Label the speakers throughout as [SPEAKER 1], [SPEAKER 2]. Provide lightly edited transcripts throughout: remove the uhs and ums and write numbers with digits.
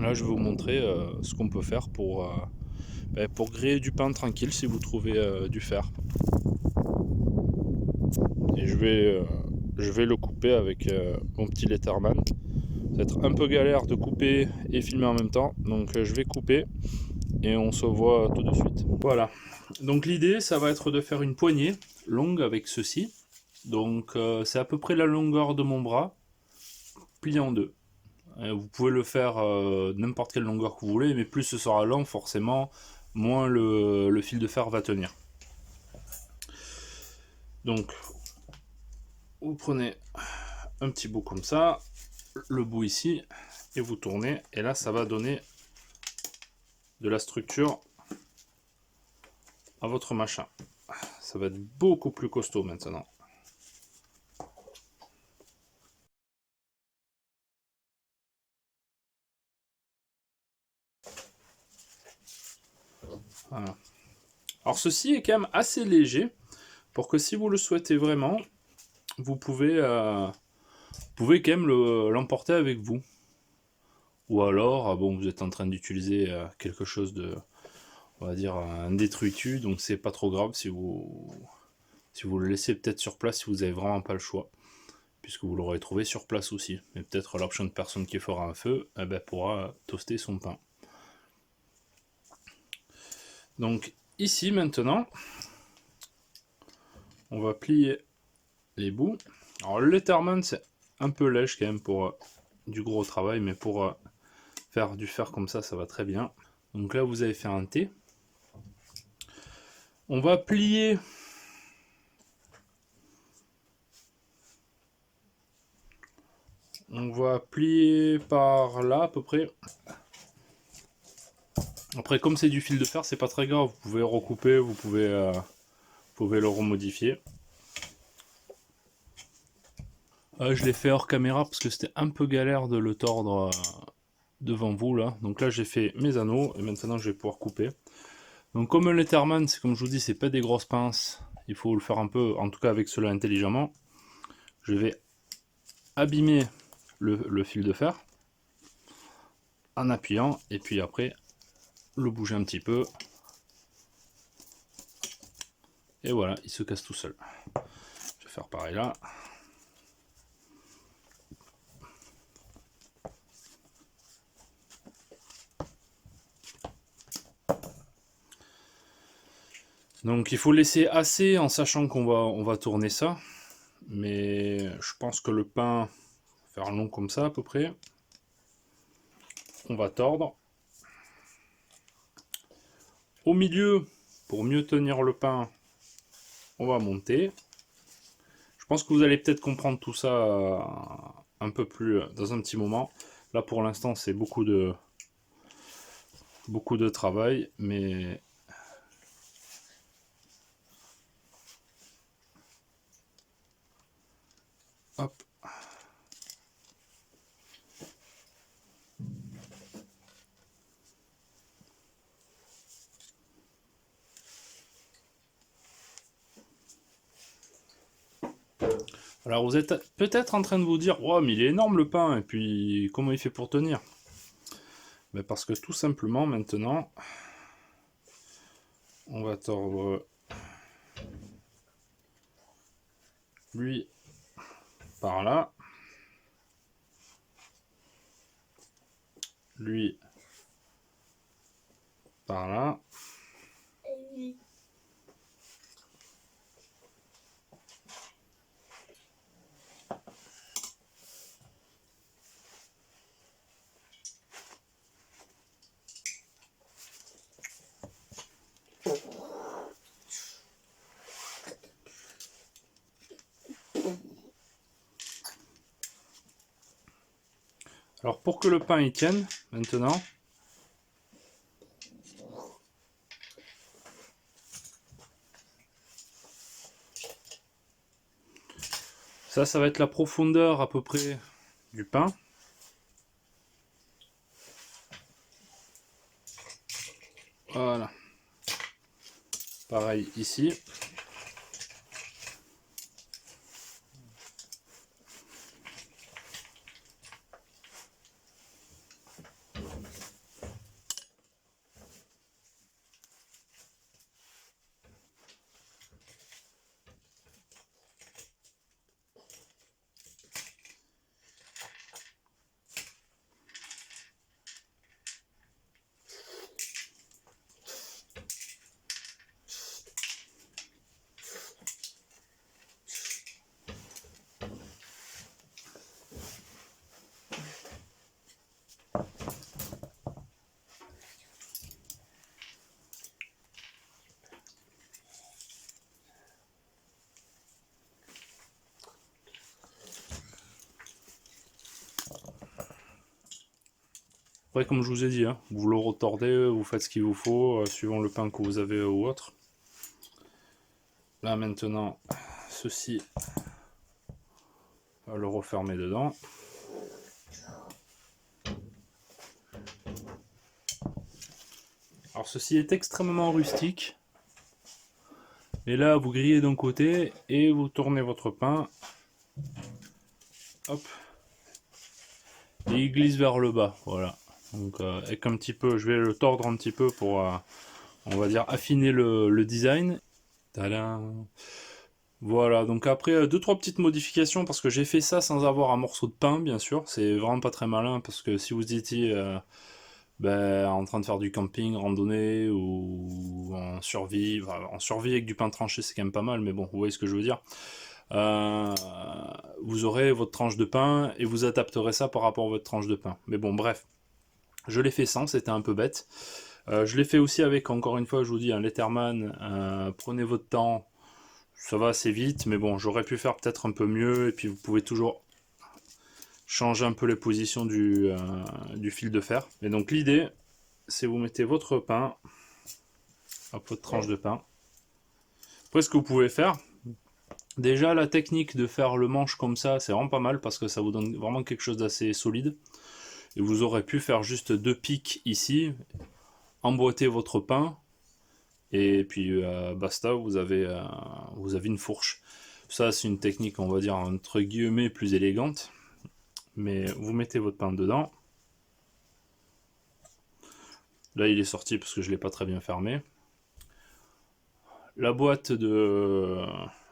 [SPEAKER 1] Là, je vais vous montrer ce qu'on peut faire pour griller du pain tranquille si vous trouvez du fer. Et je vais le couper avec mon petit Letterman. Ça va être un peu galère de couper et filmer en même temps, donc je vais couper et on se voit tout de suite. Voilà, donc l'idée ça va être de faire une poignée longue avec ceci. Donc c'est à peu près la longueur de mon bras, plié en deux. Vous pouvez le faire n'importe quelle longueur que vous voulez, mais plus ce sera long forcément, moins le fil de fer va tenir. Donc vous prenez un petit bout comme ça, le bout ici, et vous tournez, et là ça va donner de la structure à votre machin. Ça va être beaucoup plus costaud maintenant. Voilà. Alors ceci est quand même assez léger, pour que si vous le souhaitez vraiment, vous pouvez quand même l'emporter avec vous. Ou alors, bon, vous êtes en train d'utiliser quelque chose de, on va dire, un détritus, donc c'est pas trop grave si vous le laissez peut-être sur place si vous avez vraiment pas le choix, puisque vous l'aurez trouvé sur place aussi. Mais peut-être l'option de personne qui fera un feu, eh ben, pourra toaster son pain. Donc ici maintenant, on va plier les bouts. Alors le Letterman c'est un peu lèche quand même pour du gros travail, mais pour faire du fer comme ça va très bien. Donc là vous avez fait un T. On va plier par là à peu près. Après comme c'est du fil de fer c'est pas très grave, vous pouvez recouper, vous pouvez le remodifier. Je l'ai fait hors caméra parce que c'était un peu galère de le tordre devant vous là. Donc là j'ai fait mes anneaux et maintenant je vais pouvoir couper. Donc comme un Letterman, c'est comme je vous dis, c'est pas des grosses pinces, il faut le faire un peu, en tout cas avec cela intelligemment. Je vais abîmer le fil de fer en appuyant et puis après le bouger un petit peu. Et voilà, il se casse tout seul. Je vais faire pareil là. Donc il faut laisser assez en sachant on va tourner ça. Mais je pense que le pain, faire long comme ça à peu près. On va tordre. Au milieu, pour mieux tenir le pain, on va monter. Je pense que vous allez peut-être comprendre tout ça un peu plus dans un petit moment. Là pour l'instant c'est beaucoup de travail, mais hop. Alors vous êtes peut-être en train de vous dire, oh mais il est énorme le pain, et puis comment il fait pour tenir? Ben parce que tout simplement maintenant, on va tordre lui par là, lui par là. Alors pour que le pain y tienne, maintenant, ça va être la profondeur à peu près du pain. Voilà. Pareil ici. Après, comme je vous ai dit, hein, vous le retordez, vous faites ce qu'il vous faut, suivant le pain que vous avez ou autre. Là, maintenant, ceci, on va le refermer dedans. Alors, ceci est extrêmement rustique. Et là, vous grillez d'un côté et vous tournez votre pain. Hop. Et il glisse vers le bas, voilà. Donc, avec un petit peu, je vais le tordre un petit peu pour, on va dire, affiner le design. Tadam. Voilà, donc après, 2-3 petites modifications, parce que j'ai fait ça sans avoir un morceau de pain, bien sûr. C'est vraiment pas très malin, parce que si vous étiez en train de faire du camping, randonnée, ou en survie, en survie avec du pain tranché, c'est quand même pas mal, mais bon, vous voyez ce que je veux dire. Vous aurez votre tranche de pain, et vous adapterez ça par rapport à votre tranche de pain. Mais bon, bref. Je l'ai fait sans, c'était un peu bête. Je l'ai fait aussi avec, encore une fois, je vous dis, un Letterman. Prenez votre temps, ça va assez vite, mais bon, j'aurais pu faire peut-être un peu mieux, et puis vous pouvez toujours changer un peu les positions du fil de fer. Et donc l'idée, c'est vous mettez votre pain, hop, votre tranche de pain. Après, ce que vous pouvez faire, déjà la technique de faire le manche comme ça, c'est vraiment pas mal, parce que ça vous donne vraiment quelque chose d'assez solide. Et vous aurez pu faire juste 2 pics ici, emboîter votre pain, et puis basta, vous avez une fourche. Ça, c'est une technique, on va dire, entre guillemets, plus élégante. Mais vous mettez votre pain dedans. Là, il est sorti parce que je ne l'ai pas très bien fermé. La boîte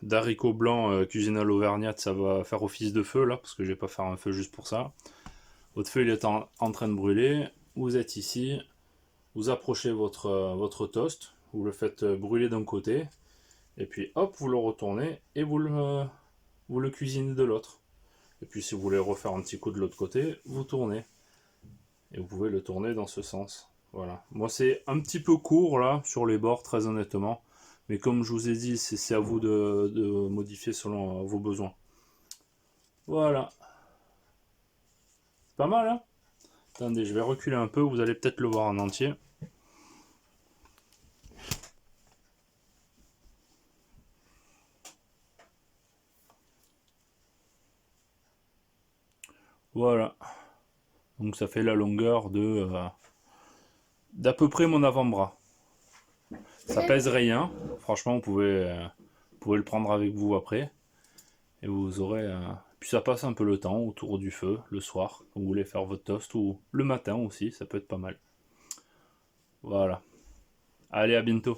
[SPEAKER 1] d'haricots blancs cuisinés à l'auvergnate, ça va faire office de feu, là, parce que je vais pas faire un feu juste pour ça. Votre feu, il est en train de brûler. Vous êtes ici. Vous approchez votre toast. Vous le faites brûler d'un côté. Et puis, hop, vous le retournez et vous le cuisinez de l'autre. Et puis, si vous voulez refaire un petit coup de l'autre côté, vous tournez. Et vous pouvez le tourner dans ce sens. Voilà. Moi, c'est un petit peu court, là, sur les bords, très honnêtement. Mais comme je vous ai dit, c'est à vous de modifier selon vos besoins. Voilà. C'est pas mal, hein? Attendez, je vais reculer un peu, vous allez peut-être le voir en entier. Voilà. Donc ça fait la longueur d'à peu près mon avant-bras. Ça pèse rien. Franchement, vous pouvez le prendre avec vous après. Et vous aurez... Puis ça passe un peu le temps autour du feu, le soir, quand vous voulez faire votre toast, ou le matin aussi, ça peut être pas mal. Voilà. Allez, à bientôt.